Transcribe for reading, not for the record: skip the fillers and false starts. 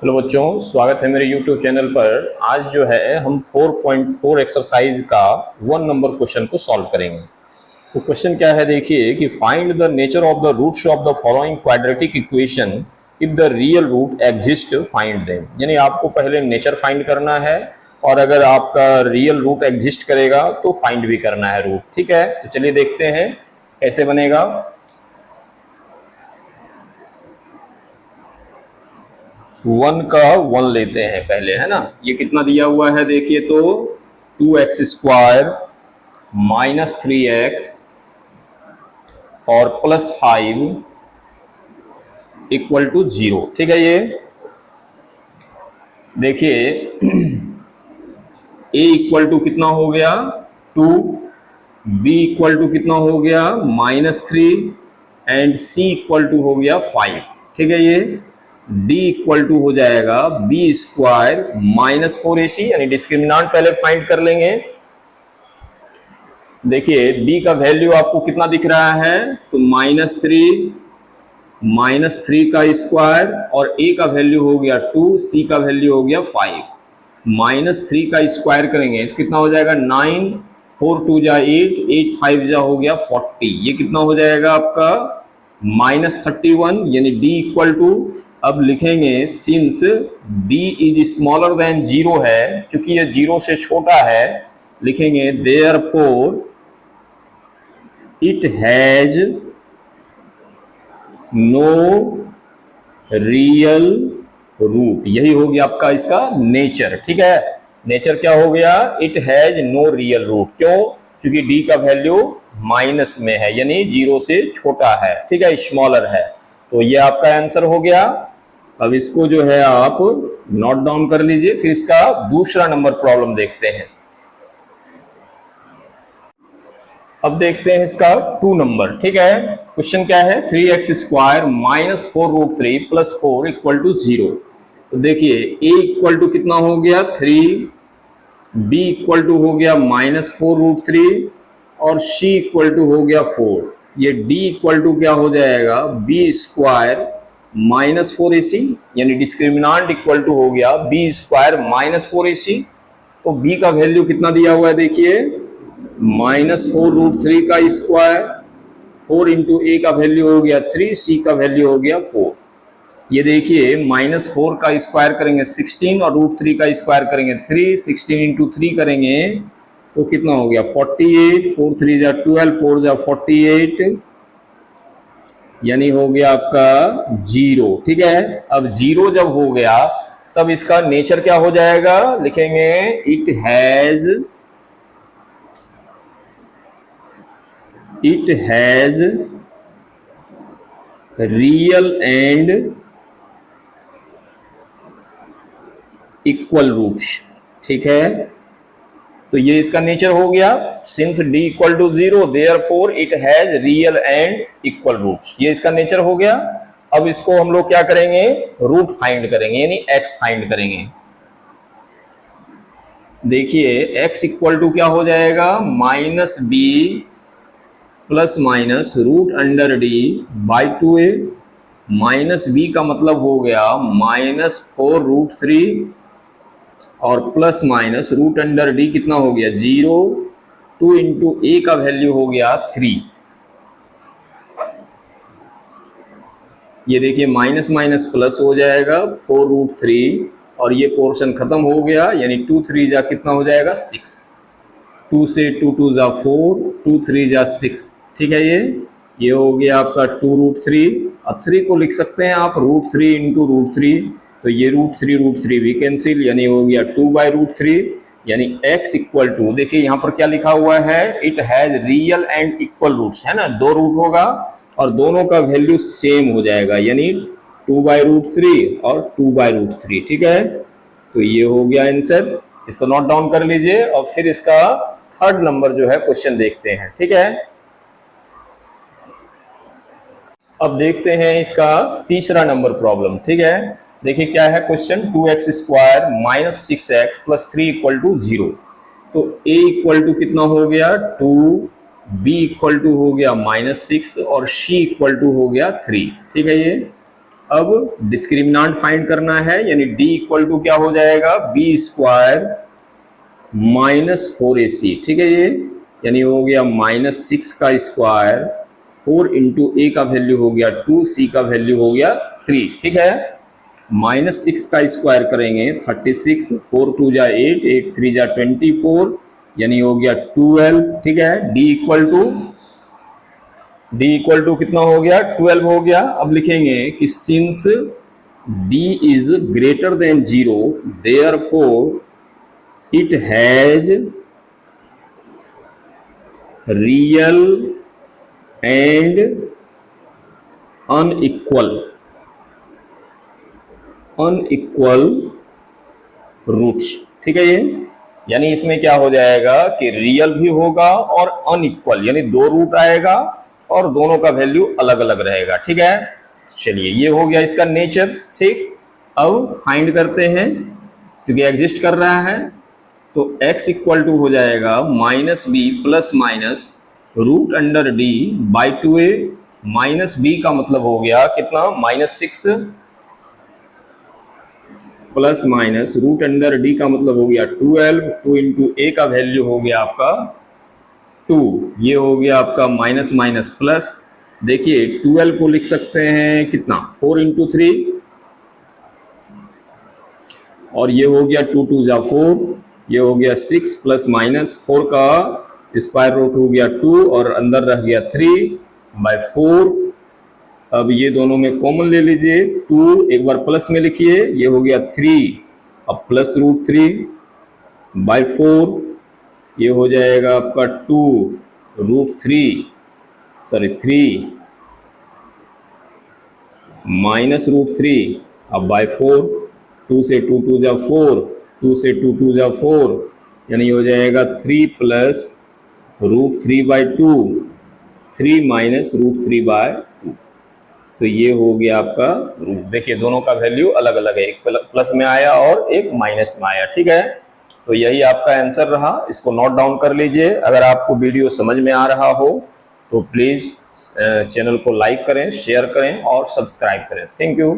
Hello बच्चों, स्वागत है मेरे YouTube चैनल पर। आज जो है हम 4.4 एक्सरसाइज का 1 नंबर क्वेश्चन को सॉल्व करेंगे। तो क्वेश्चन क्या है, देखिए कि find the nature of the roots of the following quadratic equation if the real root exist find them. यानी आपको पहले नेचर फाइंड करना है और अगर आपका रियल रूट एग्जिस्ट करेगा तो फाइंड भी करना है रूट। ठीक है, तो चलिए देखते हैं कैसे बनेगा। 1 का 1 लेते हैं पहले, है ना। ये कितना दिया हुआ है देखिए, तो 2x² माइनस 3x और प्लस 5 इक्वल टू 0। ठीक है, ये देखिए a इक्वल टू कितना हो गया 2, b इक्वल टू कितना हो गया -3 एंड c इक्वल टू हो गया 5। ठीक है, ये d इक्वल टू हो जाएगा b² माइनस 4ac, यानी डिस्क्रिमिनांट पहले फाइंड कर लेंगे। देखिए b का वैल्यू आपको कितना दिख रहा है, तो -3 का स्क्वायर और a का वैल्यू हो गया 2, c का वैल्यू हो गया 5। -3 का स्क्वायर करेंगे तो कितना हो जाएगा 9, 4 2 जा 8, 8 5 जा हो गया 40। ये कितना हो जाएगा आपका -31, यानी d इक्वल टू, अब लिखेंगे since d is smaller than 0 है, चूंकि ये 0 से छोटा है, लिखेंगे therefore it has no real root. यही हो गया आपका इसका नेचर। ठीक है, नेचर क्या हो गया, it has no real root. क्यों? क्योंकि d का वैल्यू माइनस में है, यानी 0 से छोटा है। ठीक है, स्मॉलर है। तो ये आपका आंसर हो गया। अब इसको जो है आप नोट डाउन कर लीजिए, फिर इसका दूसरा नंबर प्रॉब्लम देखते हैं। अब देखते हैं इसका 2 नंबर। ठीक है, क्वेश्चन क्या है, 3x² minus 4√3 plus 4 equal to 0। तो देखिए a इक्वल टू कितना हो गया 3, b इक्वल टू हो गया -4√3 और c इक्वल टू हो गया 4। ये d इक्वल टू क्या हो जाएगा b² माइनस 4ac, यानी डिस्क्रिमिनांट इक्वल टू हो गया b² माइनस 4ac। तो b का वैल्यू कितना दिया हुआ है देखिए, -4√3 का स्क्वायर, 4 इंटू a का वैल्यू हो गया 3, c का वैल्यू हो गया 4। ये देखिए -4 का स्क्वायर करेंगे 16 और √3 का स्क्वायर करेंगे 3, 16 इंटू 3 करेंगे तो कितना हो गया 48, 4 3 जा 12, 4 जा 48, यानी हो गया आपका 0। ठीक है, अब 0 जब हो गया तब इसका नेचर क्या हो जाएगा, लिखेंगे it has real and equal roots. ठीक है, तो ये इसका नेचर हो गया। Since d equal to 0 therefore it has real and equal roots. ये इसका नेचर हो गया। अब इसको हम लोग क्या करेंगे, रूट फाइंड करेंगे, यानी x फाइंड करेंगे। देखिए x इक्वल टू क्या हो जाएगा -b plus minus √d by 2a। -b का मतलब हो गया -4√3 और प्लस माइनस √d कितना हो गया 0, 2 इंटू a का वैल्यू हो गया 3। ये देखिए माइनस माइनस प्लस हो जाएगा 4√3 और ये पोर्शन खत्म हो गया, यानी 2 3 जा कितना हो जाएगा 6, 2 से 2 2 जा 4, 2 3 जा 6। ठीक है, ये हो गया आपका 2√3 और 3 को लिख सकते हैं आप √3 इंटू √3, तो ये √3 भी कैंसिल, यानी हो गया 2/√3, यानी x इक्वल टू, देखिए यहाँ पर क्या लिखा हुआ है, it has real and equal roots, है ना। 2 रूट होगा और दोनों का वैल्यू सेम हो जाएगा, यानी 2/√3 और 2/√3। ठीक है, तो ये हो गया आंसर। इसको नोट डाउन कर लीजिए और फिर इसका 3rd नंबर जो है क्वेश्चन देखते हैं। ठीक है, अब देखते हैं इसका तीसरा नंबर प्रॉब्लम। ठीक है, देखिए क्या है question, 2x² minus 6x plus 3 equal to 0। तो a इक्वल टू कितना हो गया 2, b इक्वल टू हो गया -6 और c इक्वल टू हो गया 3। ठीक है, ये अब डिस्क्रिमिनांट फाइंड करना है, यानी d इक्वल टू क्या हो जाएगा, बी स्क्वायर -4ac, ठीक है ये, यानी हो गया -6 का स्क्वायर, 4 इंटू ए का वैल्यू हो गया 2, सी का वैल्यू हो गया 3, ठीक है। -6 का स्क्वायर करेंगे 36, 4 2 जा 8, 8 3 जा 24, यानी हो गया 12, ठीक है। d इक्वल टू कितना हो गया, 12 हो गया। अब लिखेंगे कि since d is greater than 0 therefore it has real and unequal roots, ठीक है ये, यानी इसमें क्या हो जाएगा कि रियल भी होगा और अनइक्वल, यानी दो रूट आएगा और दोनों का वैल्यू अलग अलग रहेगा, ठीक है। चलिए ये हो गया इसका नेचर, ठीक। अब फाइंड करते हैं, क्योंकि एग्जिस्ट कर रहा है, तो x इक्वल टू हो जाएगा -b plus minus root under d by 2a, minus b का मतलब हो गया कितना, -6 plus minus root under d का मतलब हो गया 12, 2 इंटू a का वैल्यू हो गया आपका 2, ये हो गया आपका माइनस माइनस प्लस। देखिए 12 को लिख सकते हैं कितना, 4 इंटू 3, और ये हो गया 2 2 जा 4, ये हो गया 6 प्लस माइनस 4 का स्क्वायर रूट हो गया 2 और अंदर रह गया 3 बाय 4। अब ये दोनों में कॉमन ले लीजिए, 2 एक बार प्लस में लिखिए, ये हो गया 3, अब प्लस रूट 3 बाय 4, ये हो जाएगा आपका 2 रूट 3 माइनस रूट 3, अब बाय 4, 2 से 2 2 जा 4, 2 से 2 2 जा 4, यानी हो जाएगा 3 plus root 3 by 2, 3 minus root 3 by 2, तो ये हो गया आपका रूट। देखिए दोनों का वैल्यू अलग अलग है, एक प्लस में आया और एक माइनस में आया, ठीक है। तो यही आपका आंसर रहा, इसको नोट डाउन कर लीजिए। अगर आपको वीडियो समझ में आ रहा हो तो प्लीज़ चैनल को लाइक करें, शेयर करें और सब्सक्राइब करें। Thank you.